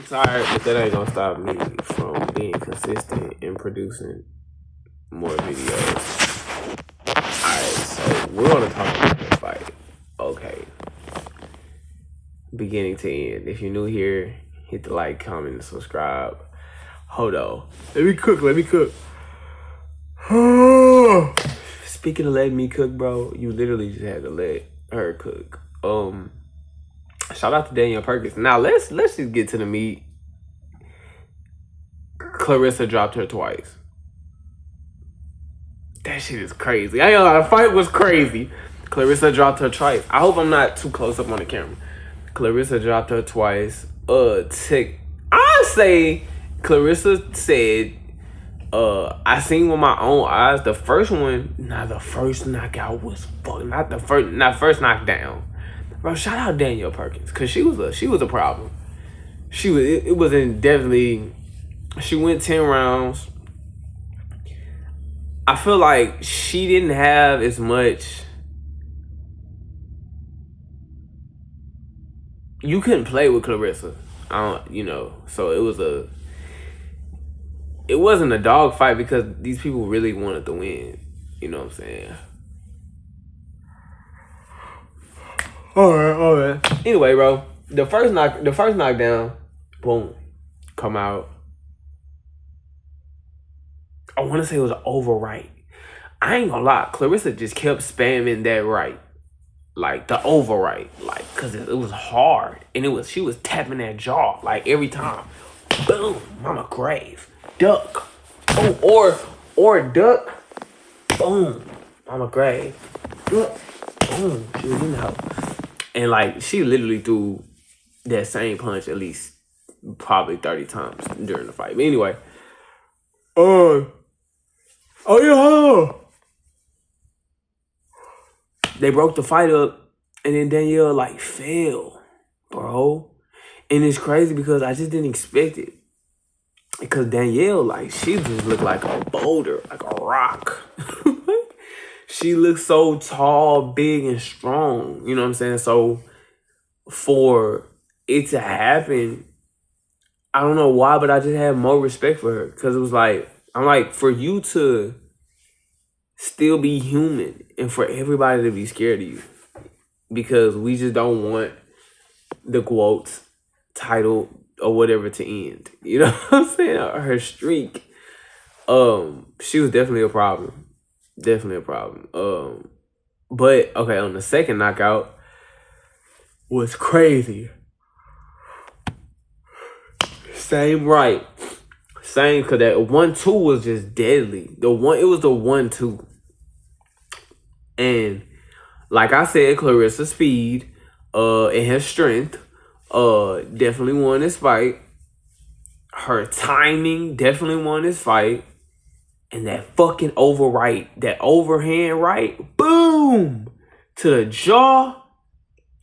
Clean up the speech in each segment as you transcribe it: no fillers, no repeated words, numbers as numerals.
tired, but that ain't gonna stop me from being consistent and producing more videos. Alright, so we're gonna talk about the fight. Okay. Beginning to end. If you're new here, hit the like, comment, and subscribe. Hold on. Let me cook. Speaking of letting me cook, bro, you literally just had to let her cook. Shout out to Danielle Perkins. Now let's just get to the meat. Claressa dropped her twice. That shit is crazy. I ain't gonna lie, the fight was crazy. Claressa dropped her twice. I hope I'm not too close up on the camera. Claressa dropped her twice. I say Claressa said, I seen with my own eyes. The first knockout was not first knockdown. Bro, shout out Danielle Perkins, cause she was a problem. She went 10 rounds. I feel like she didn't have as much. You couldn't play with Claressa, so it wasn't a dog fight because these people really wanted to win. You know what I'm saying? All right. Anyway, bro, the first knockdown, boom, come out. I want to say it was an over right. I ain't gonna lie, Claressa just kept spamming that right, like the over right, like because it was hard and she was tapping that jaw like every time. Boom, mama grave, duck, or duck, boom, mama grave, duck, boom. She was in the house, and like she literally threw that same punch at least probably 30 times during the fight. But anyway, they broke the fight up, and then Danielle like fell, bro. And it's crazy because I just didn't expect it. Because Danielle, like, she just looked like a boulder, like a rock. She looked so tall, big, and strong. You know what I'm saying? So for it to happen, I don't know why, but I just had more respect for her. Because it was like, I'm like, for you to still be human and for everybody to be scared of you. Because we just don't want the quotes, title, or whatever to end. You know what I'm saying? Her streak. She was definitely a problem. Definitely a problem. But okay, on the second knockout was crazy. Same right. Same, cause that 1-2 was just deadly. It was the 1-2. And like I said, Claressa's speed, and her strength, definitely won this fight. Her timing definitely won this fight. And that fucking that overhand right, boom, to the jaw,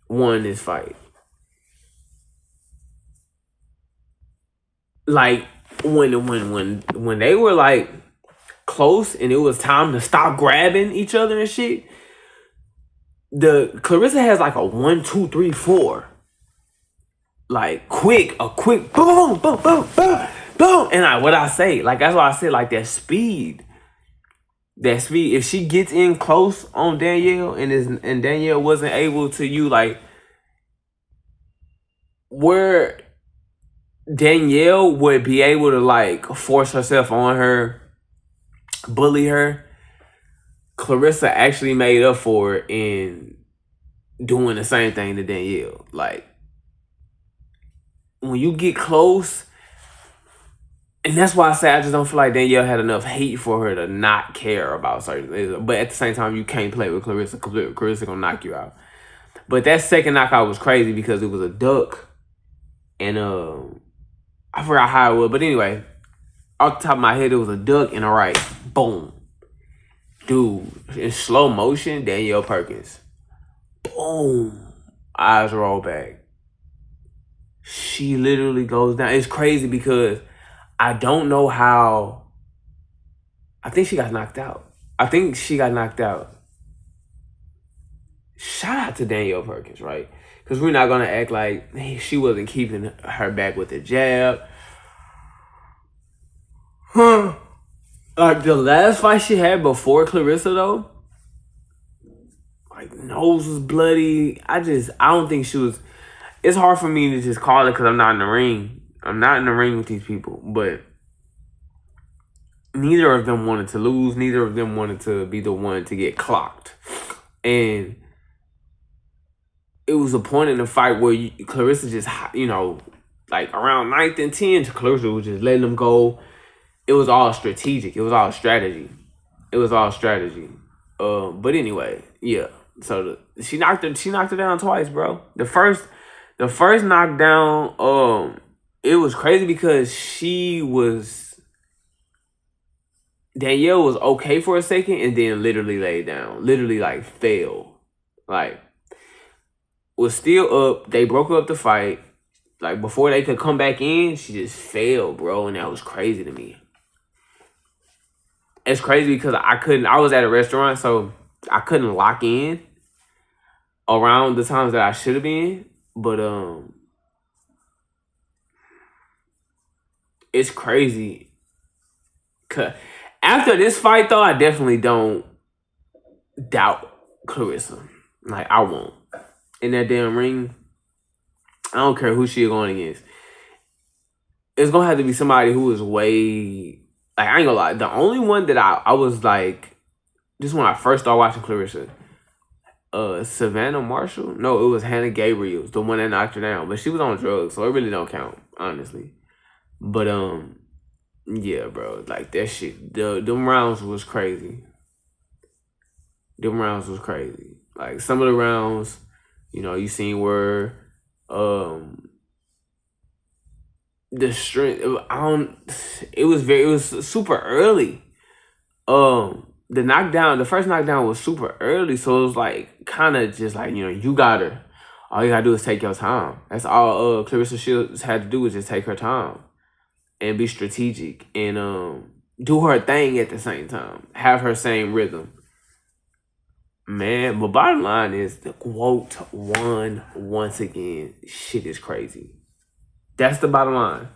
won this fight. Like when they were like close and it was time to stop grabbing each other and shit, the Claressa has like a 1, 2, 3, 4. Like a quick boom, boom, boom, boom, boom. And what I say, like that's why I said, like that speed. If she gets in close on Danielle and Danielle wasn't able to like where Danielle would be able to like force herself on her, bully her, Claressa actually made up for it in doing the same thing to Danielle. Like when you get close, and that's why I say I just don't feel like Danielle had enough hate for her to not care about certain things. But at the same time, you can't play with Claressa. Claressa gonna knock you out. But that second knockout was crazy because it was a duck, and I forgot how it was. But anyway, off the top of my head, it was a duck and a right. Boom. Dude, in slow motion, Danielle Perkins. Boom. Eyes roll back. She literally goes down. It's crazy because I don't know how. I think she got knocked out. Shout out to Danielle Perkins, right? Because we're not going to act like she wasn't keeping her back with the jab. Like, the last fight she had before Claressa, though, like, nose was bloody. I don't think she was... It's hard for me to just call it because I'm not in the ring. I'm not in the ring with these people. But neither of them wanted to lose. Neither of them wanted to be the one to get clocked. And it was a point in the fight where Claressa just, you know, like around 9th and 10th, Claressa was just letting them go. It was all strategic. It was all strategy. It was all strategy. But anyway, yeah. So she knocked her down twice, bro. The first knockdown, it was crazy because Danielle was okay for a second and then literally laid down. Literally, like, fell. Like, was still up. They broke up the fight. Like, before they could come back in, she just fell, bro. And that was crazy to me. It's crazy because I was at a restaurant, so I couldn't lock in around the times that I should have been. But, it's crazy. After this fight, though, I definitely don't doubt Claressa. Like, I won't. In that damn ring, I don't care who she's going against. It's going to have to be somebody who is way... Like, I ain't gonna lie. The only one that I was like... Just when I first started watching Claressa. Savannah Marshall? No, it was Hannah Gabriels, the one that knocked her down. But she was on drugs, so it really don't count, honestly. But, yeah, bro. Like, that shit. Them rounds was crazy. Them rounds was crazy. Like, some of the rounds, you know, you seen where... the strength, it was super early. The first knockdown was super early, so it was like kind of just like, you know, all you gotta do is take your time. That's all Claressa Sheilds had to do, was just take her time and be strategic and do her thing at the same time, have her same rhythm. Man, but bottom line is the GWOAT won once again. Shit is crazy. That's the bottom line.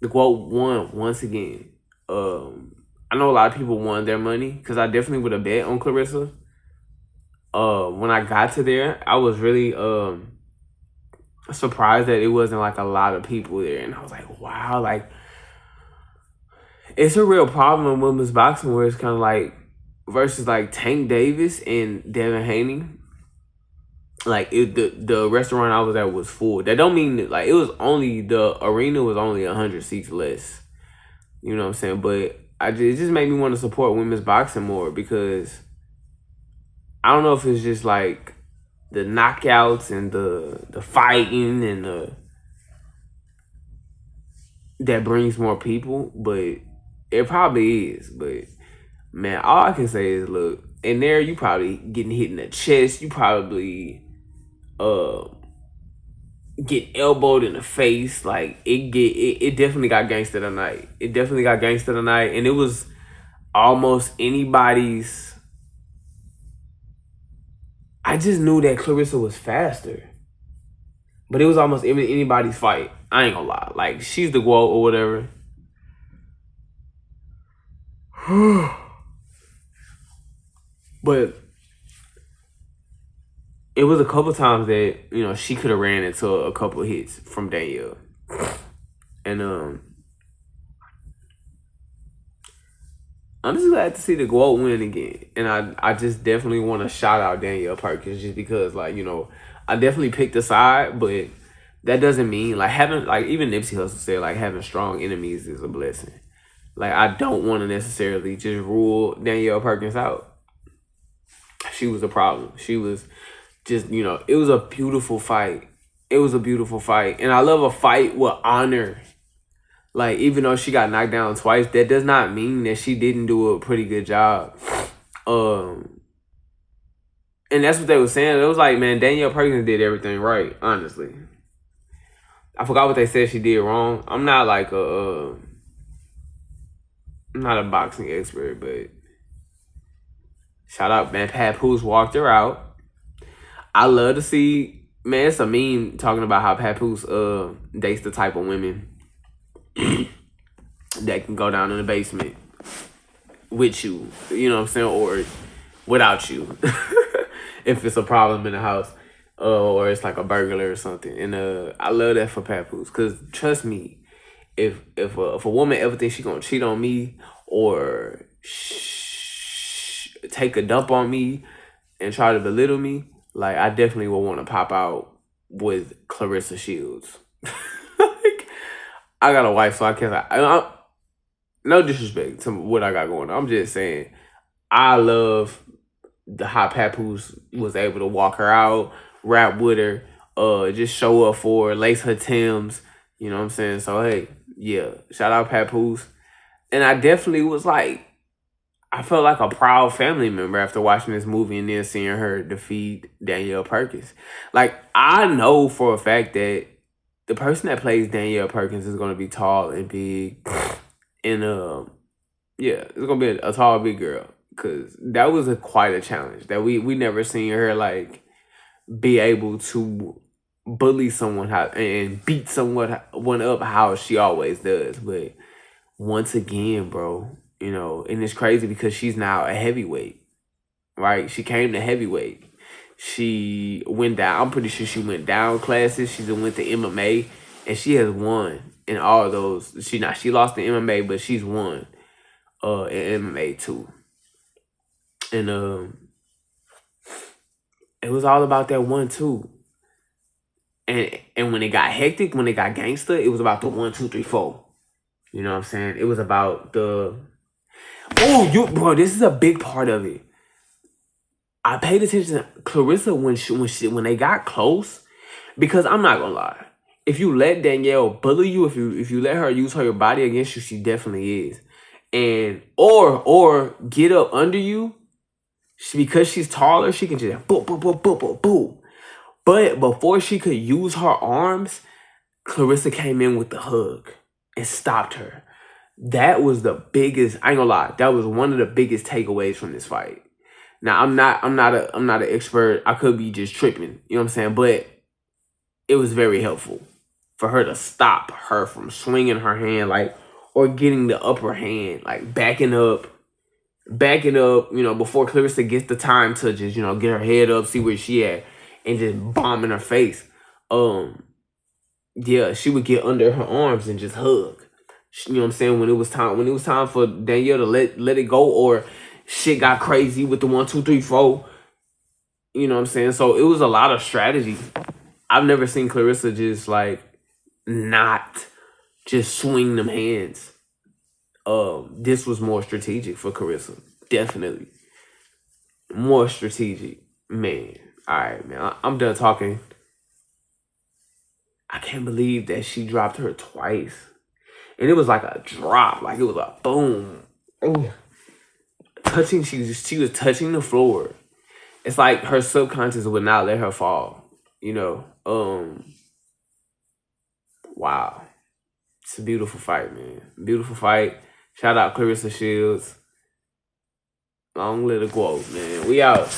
The GWOAT won once again. I know a lot of people won their money because I definitely would have bet on Claressa. When I got to there, I was really surprised that it wasn't like a lot of people there, and I was like, wow, like, it's a real problem in women's boxing where it's kind of like versus like Tank Davis and Devin Haney. Like, the restaurant I was at was full. That don't mean that, like, the arena was only 100 seats less. You know what I'm saying? But it just made me want to support women's boxing more because I don't know if it's just like the knockouts and the fighting and that brings more people, but it probably is. But man, all I can say is, look, in there you probably getting hit in the chest. You probably get elbowed in the face. Like, it definitely got gangster tonight. It definitely got gangster tonight, and it was almost anybody's. I just knew that Claressa was faster, but it was almost anybody's fight. I ain't gonna lie. Like, she's the GWOAT or whatever. But it was a couple times that, you know, she could have ran into a couple of hits from Danielle. And I'm just glad to see the GWOAT win again. And I just definitely want to shout out Danielle Perkins just because, like, you know, I definitely picked a side, but that doesn't mean, like, having, like, even Nipsey Hussle said, like, having strong enemies is a blessing. Like, I don't want to necessarily just rule Danielle Perkins out. She was a problem. She was just, you know, it was a beautiful fight. It was a beautiful fight. And I love a fight with honor. Like, even though she got knocked down twice, that does not mean that she didn't do a pretty good job. And that's what they were saying. It was like, man, Danielle Perkins did everything right, honestly. I forgot what they said she did wrong. I'm not like I'm not a boxing expert, but shout out, man. Papoose walked her out. I love to see Man, it's a meme talking about how Papoose dates the type of women that can go down in the basement with you, you know what I'm saying, or without you, if it's a problem in the house, or it's like a burglar or something. And I love that for Papoose, cause trust me, if a woman ever thinks she gonna cheat on me or take a dump on me and try to belittle me, like I definitely will want to pop out with Claressa Shields. Like, I got a wife, so I can't. No disrespect to what I got going on. I'm just saying, I love the how Papoose was able to walk her out, rap with her, just show up for her, lace her Timbs. You know what I'm saying? So hey, yeah, shout out Papoose. And I definitely was like, I felt like a proud family member after watching this movie and then seeing her defeat Danielle Perkins. Like, I know for a fact that the person that plays Danielle Perkins is going to be tall and big. And, yeah, it's going to be a tall, big girl. Because that was quite a challenge that we never seen her, like, be able to bully someone and beat someone up how she always does. But once again, bro, you know, and it's crazy because she's now a heavyweight, right? She came to heavyweight. She went down. I'm pretty sure she went down classes. She then went to MMA, and she has won in all of those. She lost in MMA, but she's won in MMA too. And it was all about that 1-2. And when it got hectic, when it got gangster, it was about the 1, 2, 3, 4. You know what I'm saying? It was about the bro, this is a big part of it. I paid attention to Claressa when they got close, because I'm not gonna lie. If you let Danielle bully you, if you let her use her body against you, she definitely is. And or get up under you, because she's taller, she can just boom, boom, boom, boom, boom, boom. But before she could use her arms, Claressa came in with the hug and stopped her. That was the biggest, I ain't gonna lie, that was one of the biggest takeaways from this fight. Now I'm not an expert. I could be just tripping, you know what I'm saying? But it was very helpful for her to stop her from swinging her hand, like, or getting the upper hand, like backing up, you know, before Claressa gets the time to just, you know, get her head up, see where she at, and just bomb in her face. Yeah, she would get under her arms and just hug. You know what I'm saying? When it was time for Danielle to let it go, or shit got crazy with the 1, 2, 3, 4. You know what I'm saying? So it was a lot of strategy. I've never seen Claressa just like not just swing them hands. This was more strategic for Claressa. Definitely. More strategic. Man. Alright, man. I'm done talking. I can't believe that she dropped her twice. And it was like a drop. Like it was a boom. Ooh. She was touching the floor. It's like her subconscious would not let her fall. You know. Wow. It's a beautiful fight, man. Beautiful fight. Shout out Claressa Shields. Long live the quote, man. We out.